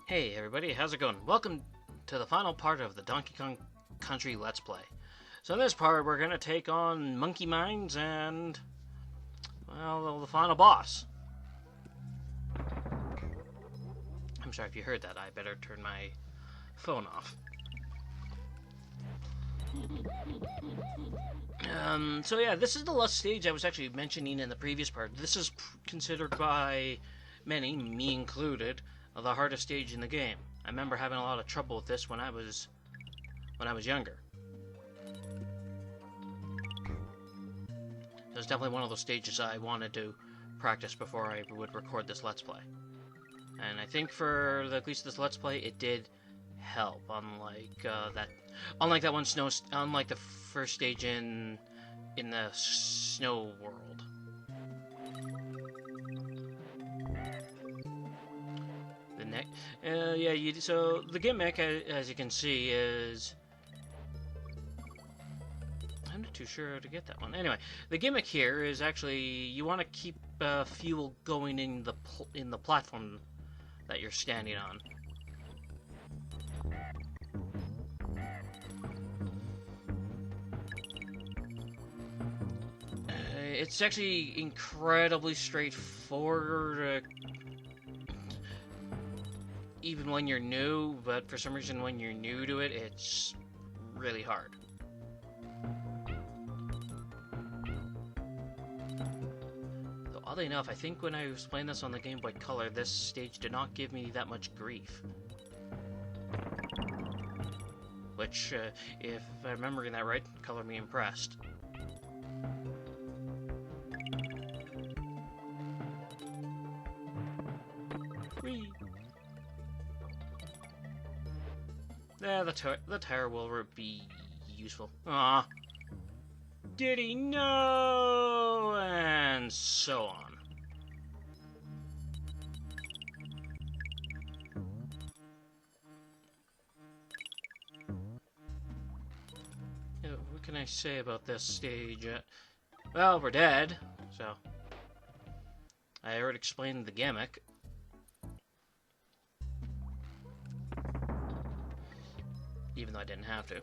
Hey everybody, how's it going? Welcome to the final part of the Donkey Kong Country Let's Play. So in this part, we're going to take on Monkey Mines and, well, the final boss. I'm sorry if you heard that, I better turn my phone off. So yeah, this is the last stage I was actually mentioning in the previous part. This is considered by many, me included, the hardest stage in the game. I remember having a lot of trouble with this when I was younger. It was definitely one of those stages I wanted to practice before I would record this Let's Play. And I think for at least this Let's Play, it did help. Unlike the first stage in the snow world. So the gimmick, as you can see, is... I'm not too sure how to get that one. Anyway, the gimmick here is actually you want to keep fuel going in the platform that you're standing on. It's actually incredibly straightforward. Even when you're new, but for some reason when you're new to it, it's really hard. Though oddly enough, I think when I was playing this on the Game Boy Color, this stage did not give me that much grief. Which, if I'm remembering that right, color me impressed. Whee! Yeah, the tower will be useful. Ah, did he know? And so on. What can I say about this stage? Well, we're dead, so I already explained the gimmick. Even though I didn't have to.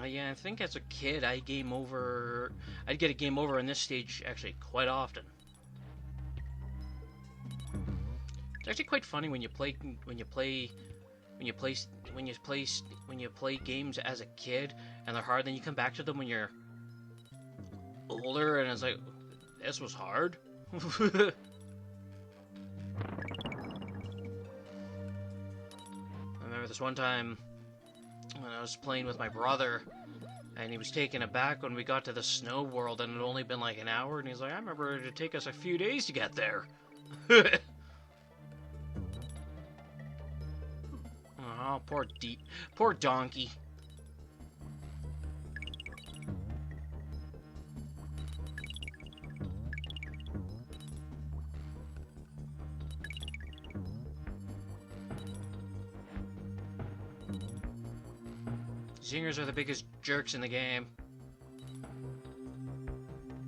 Yeah, I think as a kid I'd get a game over on this stage actually quite often. It's actually quite funny when you play games as a kid and they're hard, then you come back to them when you're older, and it's like, this was hard. I remember this one time when I was playing with my brother, and he was taken aback when we got to the snow world, and it had only been like an hour, and he's like, I remember it'd take us a few days to get there. Oh, poor donkey. Zingers are the biggest jerks in the game.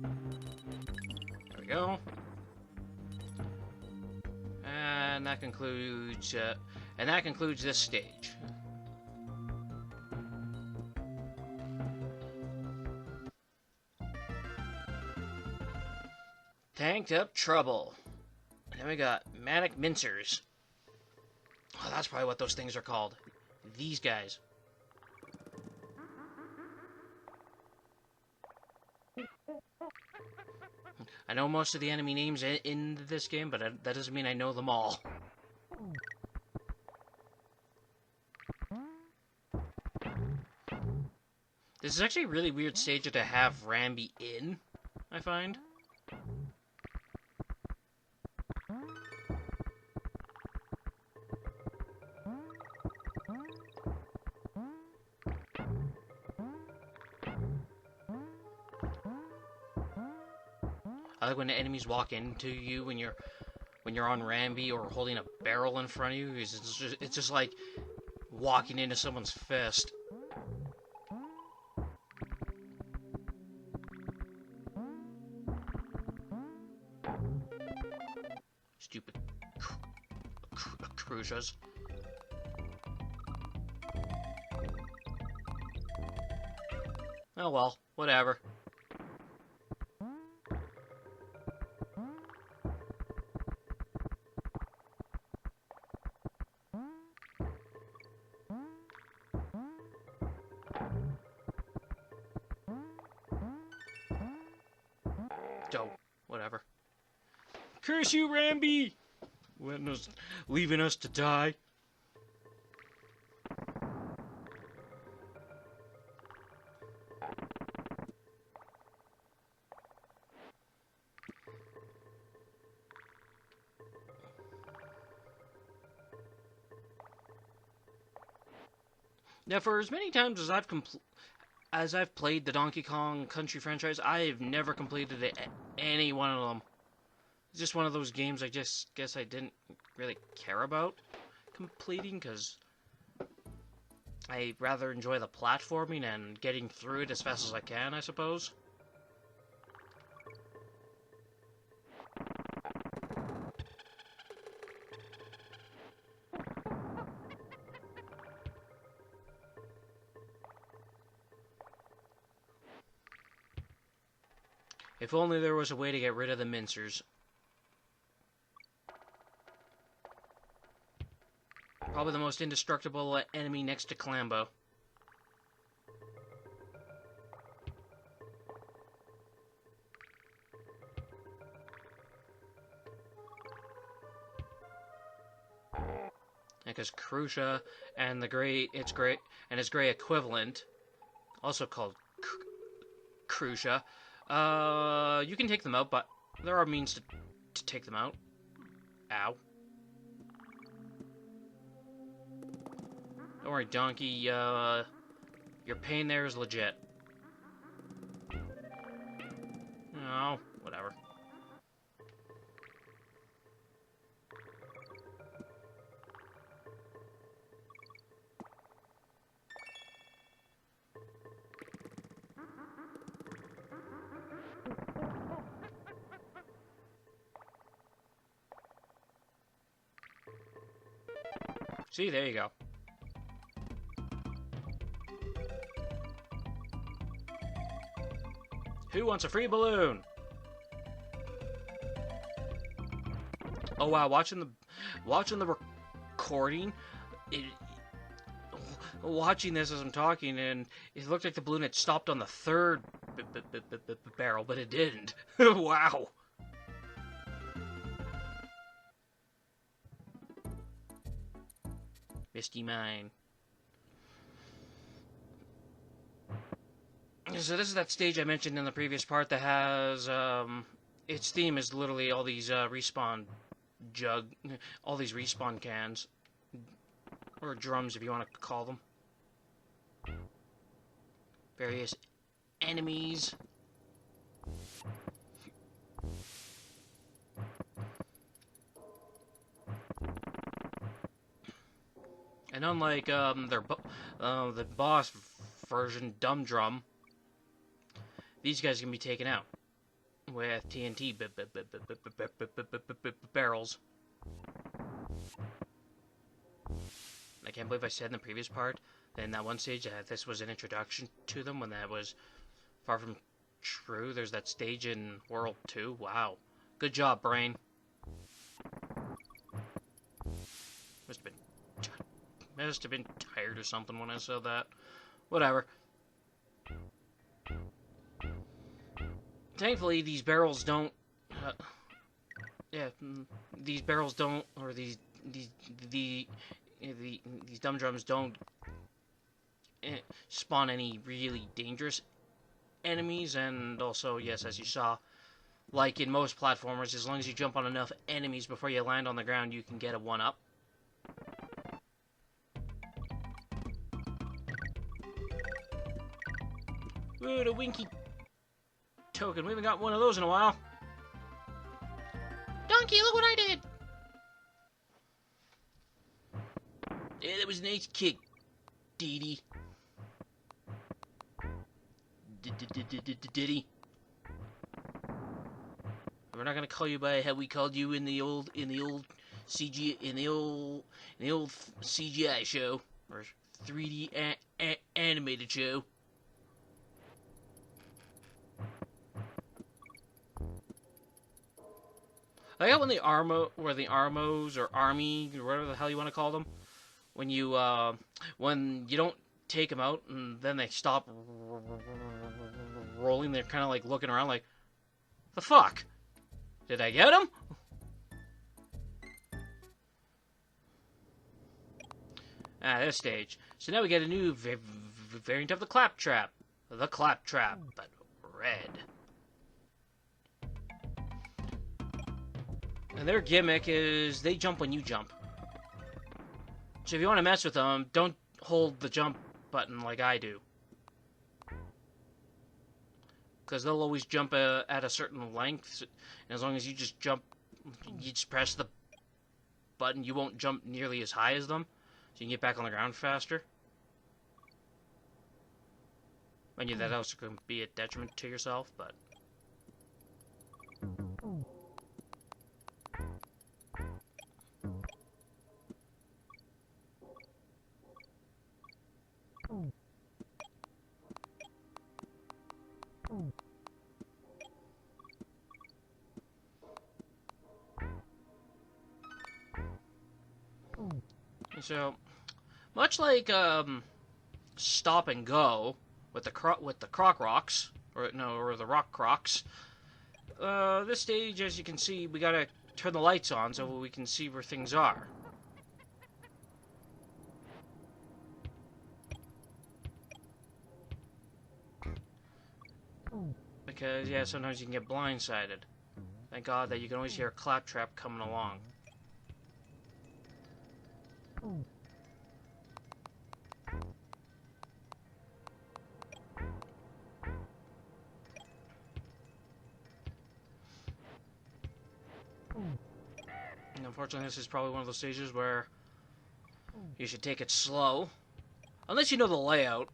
There we go. And that concludes this stage. Tanked up trouble. And then we got manic mincers. Oh, that's probably what those things are called. These guys. I know most of the enemy names in this game, but that doesn't mean I know them all. This is actually a really weird stage to have Rambi in, I find. I like when the enemies walk into you when you're on Rambi or holding a barrel in front of you. It's just like walking into someone's fist. Crucias. Oh well, whatever. Oh, whatever. Curse you, Rambi! Leaving us to die. Now, for as many times as I've played the Donkey Kong Country franchise, I've never completed any one of them. It's just one of those games I just guess I didn't really care about completing, because I rather enjoy the platforming and getting through it as fast as I can, I suppose. If only there was a way to get rid of the mincers. Probably the most indestructible enemy next to Clambo. Because Crucia and its gray equivalent, also called Crucia, you can take them out, but there are means to take them out. Ow. Don't worry, Donkey, your pain there is legit. Oh, whatever. See, there you go. Who wants a free balloon? Oh wow, watching the recording, watching this as I'm talking, and it looked like the balloon had stopped on the third barrel, but it didn't. Wow. Misty Mine. So this is that stage I mentioned in the previous part that has, its theme is literally all these, respawn cans. Or drums, if you want to call them. Various enemies. And unlike, the boss version, Dumb Drum, these guys can be taken out with TNT barrels. I can't believe I said in the previous part that in that one stage that this was an introduction to them, when that was far from true. There's that stage in World 2. Wow. Good job, brain. Must have been tired or something when I said that. Whatever. Thankfully, these barrels don't. These barrels don't, or these dumb drums don't spawn any really dangerous enemies. And also, yes, as you saw, like in most platformers, as long as you jump on enough enemies before you land on the ground, you can get a 1-up. Ooh, the Winky token. We haven't got one of those in a while. Donkey, look what I did! Yeah, that was a nice kick, Dee Diddy. We're not gonna call you by how we called you in the old CG in the old CGI show or 3D animated show. I got when the armos or army or whatever the hell you want to call them, when you don't take them out and then they stop rolling, they're kind of like looking around like, the fuck? Did I get him? This stage. So now we get a new variant of the claptrap. The claptrap, but red. And their gimmick is they jump when you jump. So if you want to mess with them, don't hold the jump button like I do. Because they'll always jump at a certain length. And as long as you just jump, you just press the button, you won't jump nearly as high as them. So you can get back on the ground faster. Mind you, that also can be a detriment to yourself, but... So, much like Stop and Go with the Croc Rocks, or the Rock Crocs, this stage, as you can see, we gotta turn the lights on so we can see where things are. Because, yeah, sometimes you can get blindsided. Thank God that you can always hear a claptrap coming along. And unfortunately, this is probably one of those stages where you should take it slow. Unless you know the layout.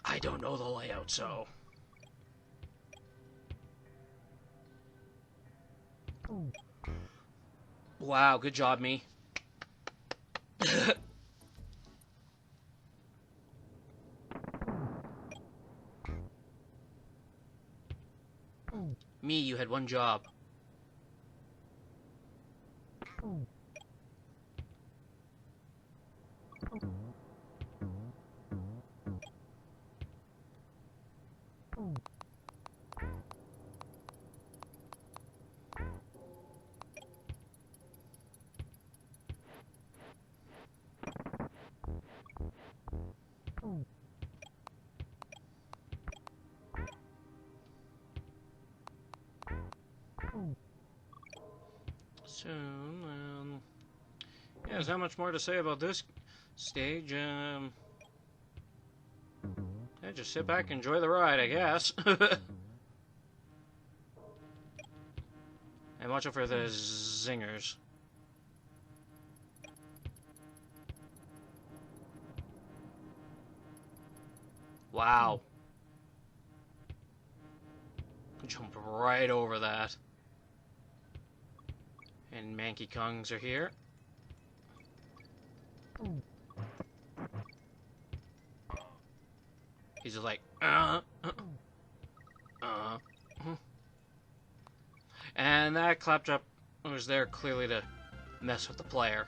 I don't know the layout, so... Wow, good job, me. Me, you had one job. So, yeah, there's not much more to say about this stage. Yeah, just sit back and enjoy the ride, I guess. And watch out for the zingers. Wow. Jump right over that. And Manky Kongs are here. He's just like, And that claptrap was there clearly to mess with the player.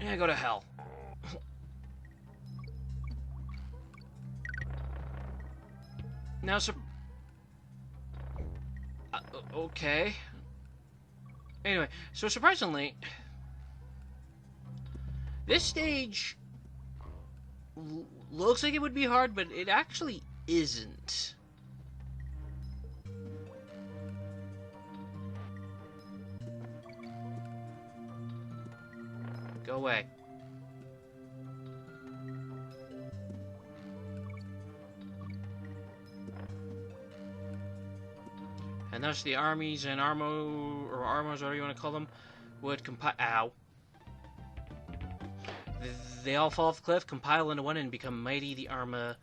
Yeah, go to hell. Now, okay. Anyway, so surprisingly, this stage looks like it would be hard, but it actually isn't. Go away. And thus the armies and armos, whatever you want to call them, would compile. Ow. They all fall off the cliff, compile into one, and become mighty the Armadillo.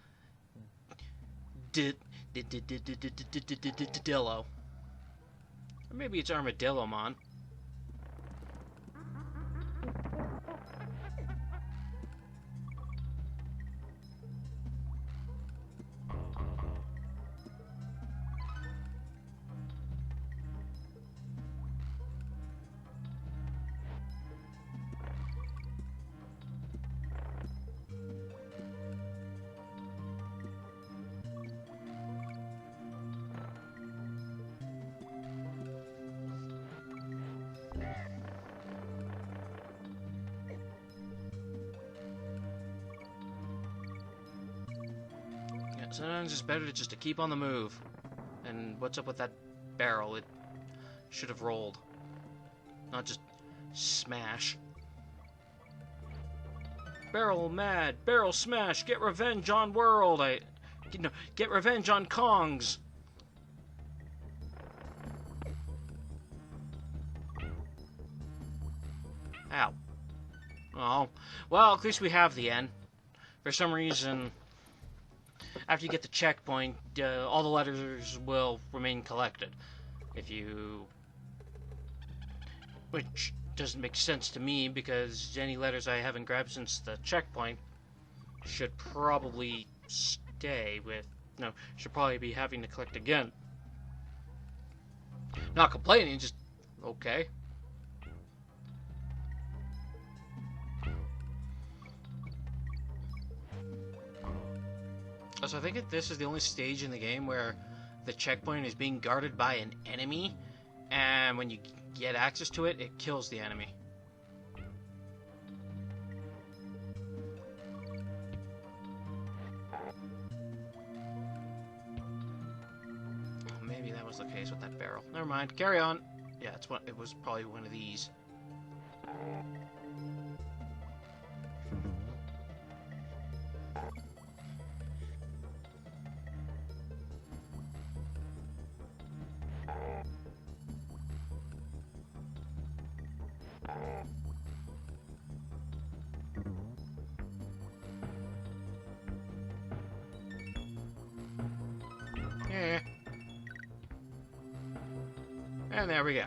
Or maybe it's Armadillo-mon. Sometimes it's better just to keep on the move. And what's up with that barrel? It should have rolled. Not just smash. Barrel mad, barrel smash, get revenge on world. Get revenge on Kongs. Ow. Oh, well, at least we have the end. For some reason, after you get the checkpoint, all the letters will remain collected. Which doesn't make sense to me, because any letters I haven't grabbed since the checkpoint should probably stay with... No, should probably be having to collect again. Not complaining, just... okay. So I think this is the only stage in the game where the checkpoint is being guarded by an enemy, and when you get access to it, it kills the enemy. Oh, maybe that was the case with that barrel. Never mind. Carry on. Yeah, it was probably one of these. Yeah. And there we go.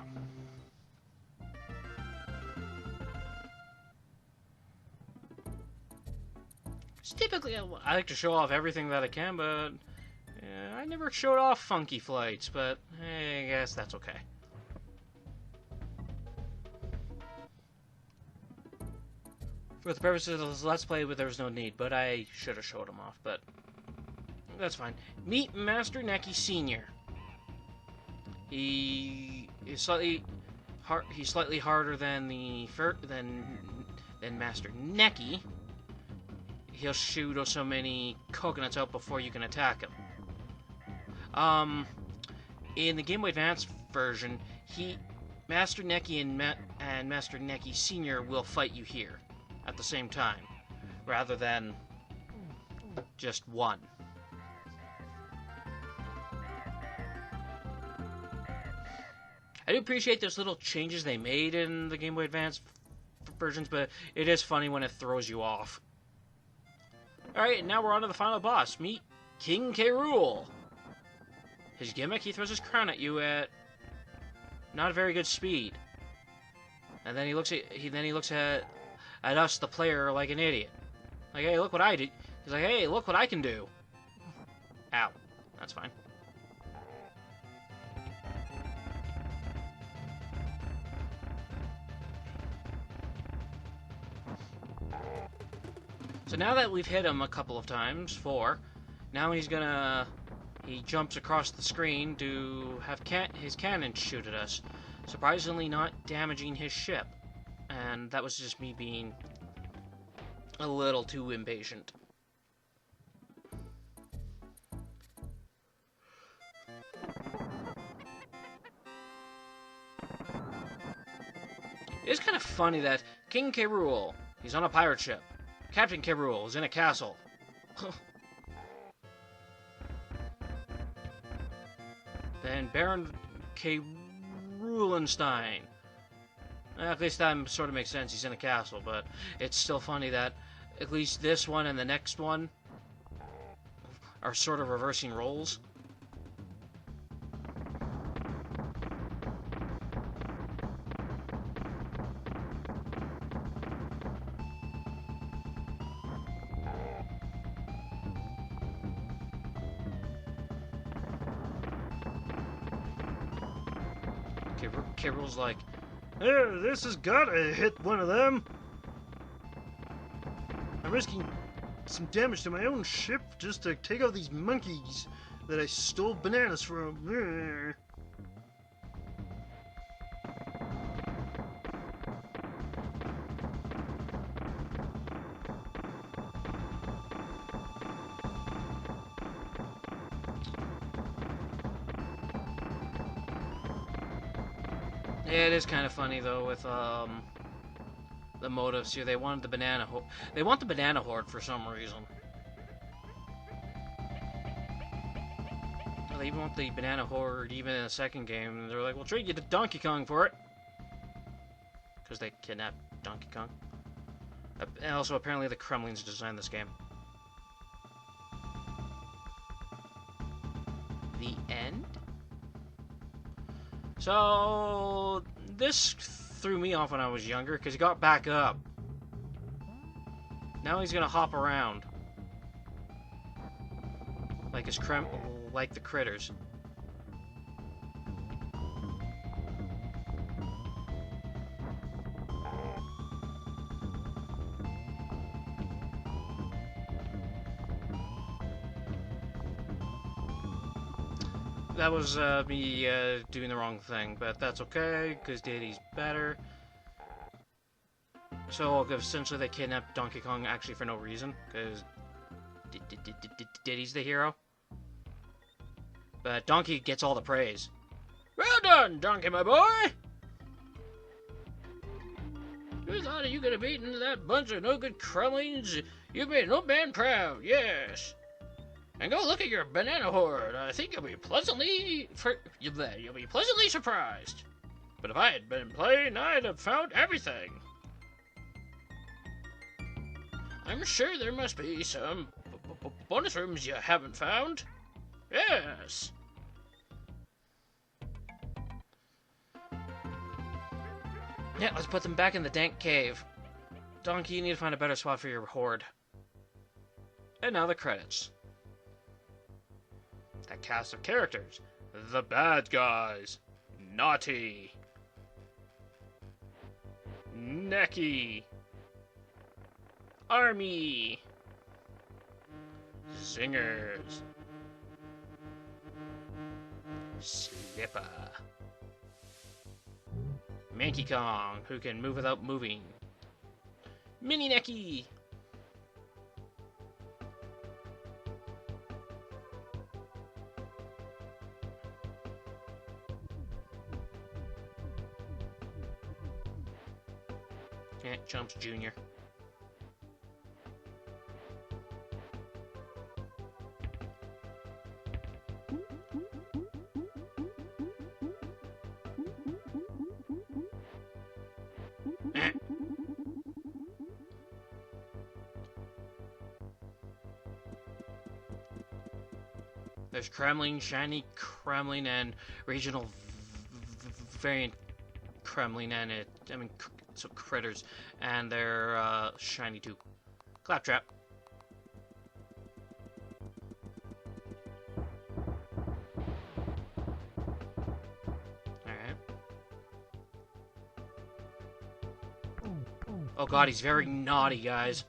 Typically, I like to show off everything that I can, but I never showed off funky flights, but I guess that's okay. For the purposes of this Let's Play, there was no need, but I should have showed them off, but that's fine. Meet Master Necky Sr. He's slightly harder than than Master Necky. He'll shoot so many coconuts out before you can attack him. In the Game Boy Advance version, Master Necky and Master Necky Sr. will fight you here at the same time, rather than just one. I do appreciate those little changes they made in the Game Boy Advance versions, but it is funny when it throws you off. Alright, and now we're on to the final boss. Meet King K-Rool. His gimmick, he throws his crown at you at not a very good speed. And then he looks at us, the player, like an idiot. Like, hey, look what I did. He's like, hey, look what I can do. Ow. That's fine. So now that we've hit him a couple of times, 4, now he jumps across the screen to have his cannon shoot at us, surprisingly not damaging his ship. And that was just me being a little too impatient. It is kind of funny that King K-Rool, he's on a pirate ship. Captain K-Rool is in a castle. Then Baron K-Roolenstein. At least that sort of makes sense. He's in a castle, but it's still funny that at least this one and the next one are sort of reversing roles. K-Rool's like, There, this has gotta hit one of them. I'm risking some damage to my own ship just to take out these monkeys that I stole bananas from. yeah, it is kind of funny though with the motives here. They wanted the banana they want the banana horde for some reason. Well, they even want the banana horde even in the second game. They're like, we'll trade you to Donkey Kong for it. Because they kidnapped Donkey Kong. And also, apparently, the Kremlins designed this game. The end? So, this threw me off when I was younger, because he got back up. Now he's gonna hop around. Like like the critters. That was me doing the wrong thing, but that's okay, because Diddy's better. So, essentially they kidnapped Donkey Kong actually for no reason, because Diddy's the hero. But Donkey gets all the praise. Well done, Donkey, my boy! Who thought you could have beaten that bunch of no-good Kremlins? You've made no man proud, yes! And go look at your banana horde. I think you'll be pleasantly surprised. But if I had been playing, I'd have found everything. I'm sure there must be some bonus rooms you haven't found. Yes. Yeah, let's put them back in the dank cave. Donkey, you need to find a better spot for your horde. And now the credits. That cast of characters. The bad guys. Naughty. Necky. Army. Zingers. Slipper. Manky Kong, who can move without moving. Mini Necky. Jumps Junior. There's Kremlin, Shiny Kremlin, and Regional Variant Kremlin, and so critters, and they're shiny too. Claptrap. Alright. Oh god, he's very naughty, guys.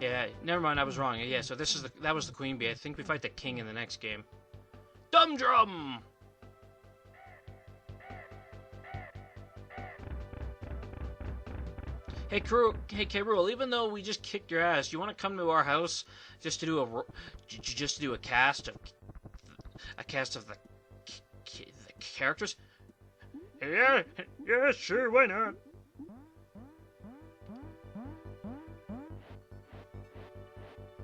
Yeah, never mind, I was wrong. Yeah, so that was the Queen Bee. I think we fight the king in the next game. Dum Drum! Hey, K-Rool, even though we just kicked your ass, you want to come to our house just to do a cast of the characters? Yeah, sure, why not?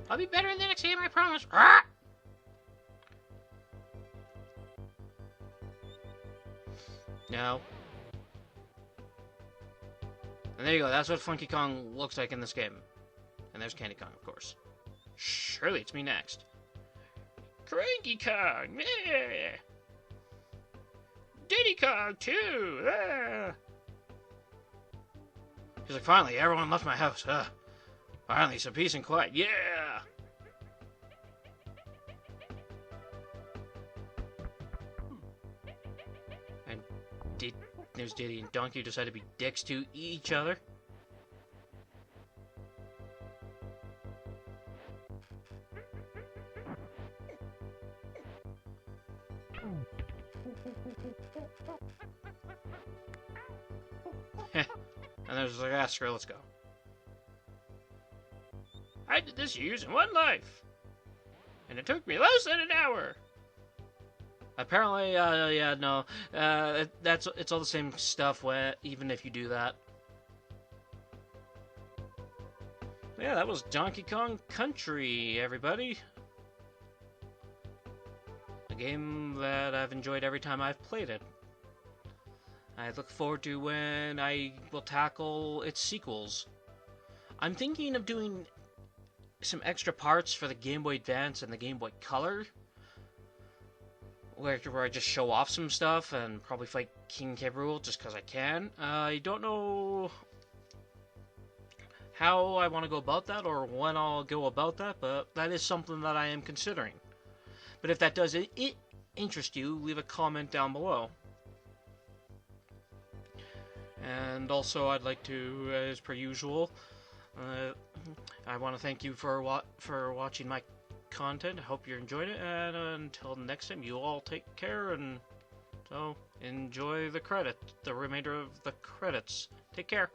I'll be better in the next game, I promise. No. And there you go, that's what Funky Kong looks like in this game. And there's Candy Kong, of course. Surely it's me next. Cranky Kong! Yeah! Diddy Kong, too! Ah! He's like, finally, everyone left my house. Finally, some peace and quiet. Yeah! And there's Diddy and Donkey who decided to be dicks to each other. And there's like, ah, screw, let's go. I did this years in one life, and it took me less than an hour. Apparently, yeah, no, it's all the same stuff. Even if you do that. Yeah, that was Donkey Kong Country, everybody. A game that I've enjoyed every time I've played it. I look forward to when I will tackle its sequels. I'm thinking of doing some extra parts for the Game Boy Advance and the Game Boy Color, where I just show off some stuff and probably fight King K-Rool just because I can. I don't know how I want to go about that or when I'll go about that, but that is something that I am considering. But if that does interest you, leave a comment down below. And also, I'd like to, as per usual, I want to thank you for watching my content. I hope you enjoyed it, and until next time, you all take care, and so enjoy the remainder of the credits. Take care.